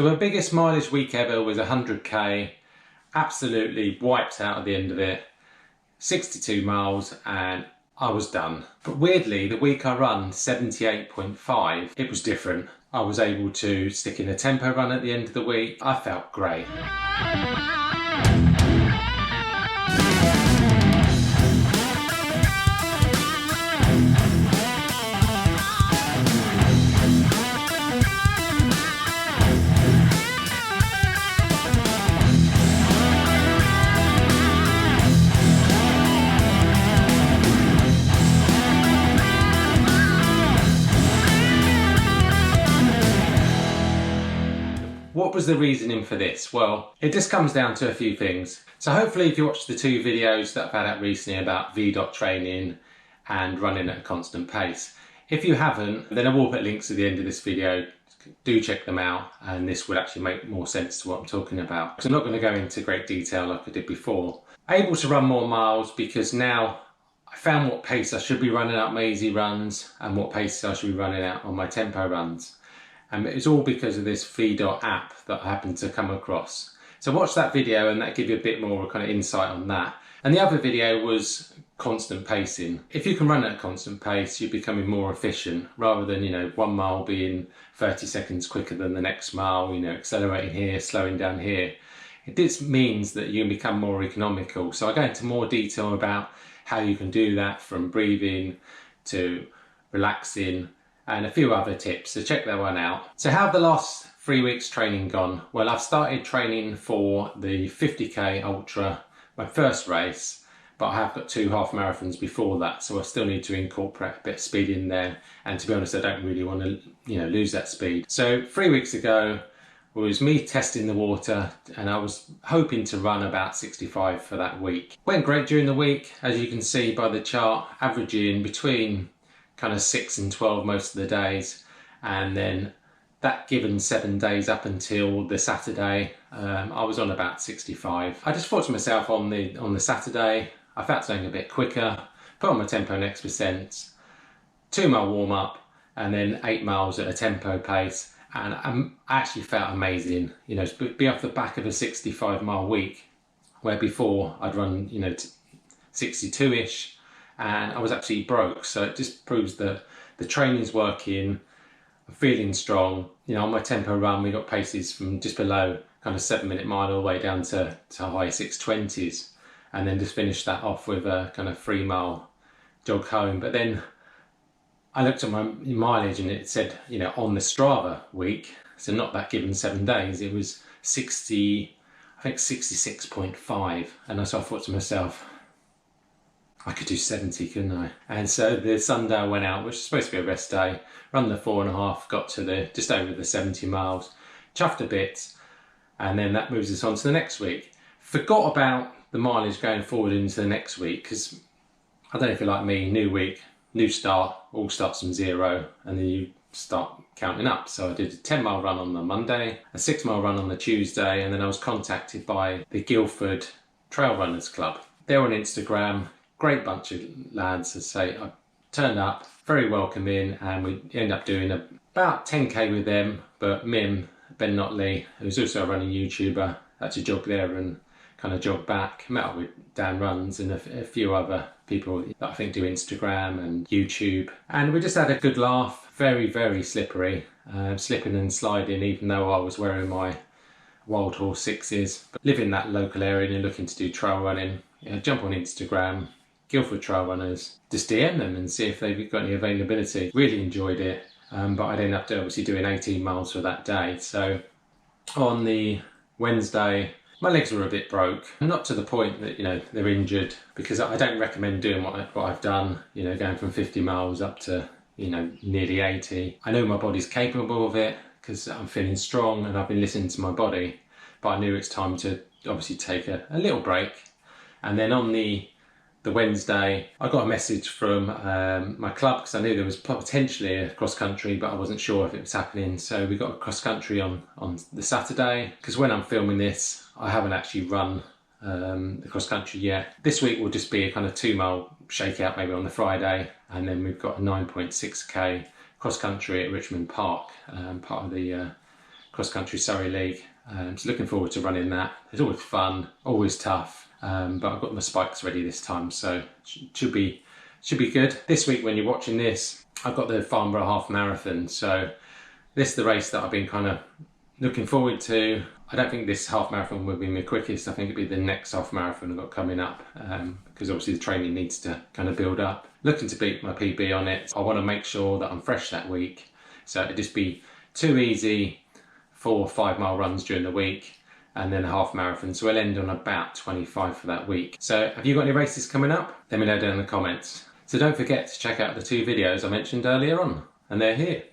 So my biggest mileage week ever was 100k, absolutely wiped out at the end of it, 62 miles, and I was done. But weirdly, the week I run 78.5, it was different. I was able to stick in a tempo run at the end of the week. I felt great. What was the reasoning for this? Well, it just comes down to a few things. So hopefully if you watched the 2 videos that I've had out recently about VDOT training and running at a constant pace. If you haven't, then I will put links at the end of this video. Do check them out, and this would actually make more sense to what I'm talking about. Because I'm not going to go into great detail like I did before. Able to run more miles because now I found what pace I should be running at my easy runs and what pace I should be running at on my tempo runs. And it's all because of this VDOT app that I happened to come across. So watch that video and that give you a bit more kind of insight on that. And the other video was constant pacing. If you can run at a constant pace, you're becoming more efficient rather than, 1 mile being 30 seconds quicker than the next mile, accelerating here, slowing down here. This means that you can become more economical. So I go into more detail about how you can do that, from breathing to relaxing, and a few other tips, so check that one out. So how have the last 3 weeks training gone? Well, I've started training for the 50k ultra, my first race, but I have got 2 half marathons before that, so I still need to incorporate a bit of speed in there, and to be honest, I don't really want to lose that speed. So 3 weeks ago was me testing the water, and I was hoping to run about 65 for that week. Went great during the week, as you can see by the chart, averaging between kind of 6 and 12 most of the days, and then that given 7 days up until the Saturday, I was on about 65. I just thought to myself on the Saturday, I felt something a bit quicker, put on my tempo next percent, 2 mile warm up, and then 8 miles at a tempo pace, and I actually felt amazing. To be off the back of a 65 mile week, where before I'd run 62-ish. And I was absolutely broke, so it just proves that the training's working. I'm feeling strong. On my tempo run, we got paces from just below kind of 7-minute mile all the way down to high 6:20s, and then just finished that off with a kind of 3 mile jog home. But then I looked at my mileage and it said, on the Strava week, so not that given 7 days, it was 66.5, and so I thought to myself, I could do 70, couldn't I? And so the Sunday I went out, which is supposed to be a rest day, run the 4.5, got to just over the 70 miles, chuffed a bit, and then that moves us on to the next week. Forgot about the mileage going forward into the next week, because I don't know if you're like me, new week, new start, all starts from 0, and then you start counting up. So I did a 10 mile run on the Monday, a 6 mile run on the Tuesday, and then I was contacted by the Guildford Trail Runners Club. They're on Instagram. Great bunch of lads, as I say. I turned up, very welcoming, and we ended up doing about 10k with them. But Mim, Ben Notley, who's also a running YouTuber, had to jog there and kind of jog back. Met up with Dan Runs and a few other people that I think do Instagram and YouTube. And we just had a good laugh. Very, very slippery, slipping and sliding, even though I was wearing my Wild Horse 6s. But live in that local area and you're looking to do trail running, jump on Instagram, Guildford Trail Runners, just DM them and see if they've got any availability. Really enjoyed it, but I'd end up obviously doing 18 miles for that day. So on the Wednesday, my legs were a bit broke, not to the point that they're injured, because I don't recommend doing what I've done, going from 50 miles up to nearly 80. I know my body's capable of it because I'm feeling strong and I've been listening to my body, but I knew it's time to obviously take a little break. And then on the Wednesday, I got a message from my club, because I knew there was potentially a cross country, but I wasn't sure if it was happening. So we got a cross country on the Saturday, because when I'm filming this, I haven't actually run the cross country yet. This week will just be a kind of 2 mile shakeout maybe on the Friday, and then we've got a 9.6k cross country at Richmond Park, part of the Cross Country Surrey League. So looking forward to running that. It's always fun, always tough, but I've got my spikes ready this time, so should be good. This week when you're watching this, I've got the Farnborough half marathon, so this is the race that I've been kind of looking forward to. I don't think this half marathon will be my quickest. I think it'll be the next half marathon I've got coming up, because obviously the training needs to kind of build up. Looking to beat my PB on it. I want to make sure that I'm fresh that week, so it'd just be 2 easy 4 or 5 mile runs during the week and then a half marathon, so we'll end on about 25 for that week. So have you got any races coming up? Let me know down in the comments. So don't forget to check out the 2 videos I mentioned earlier on, and they're here.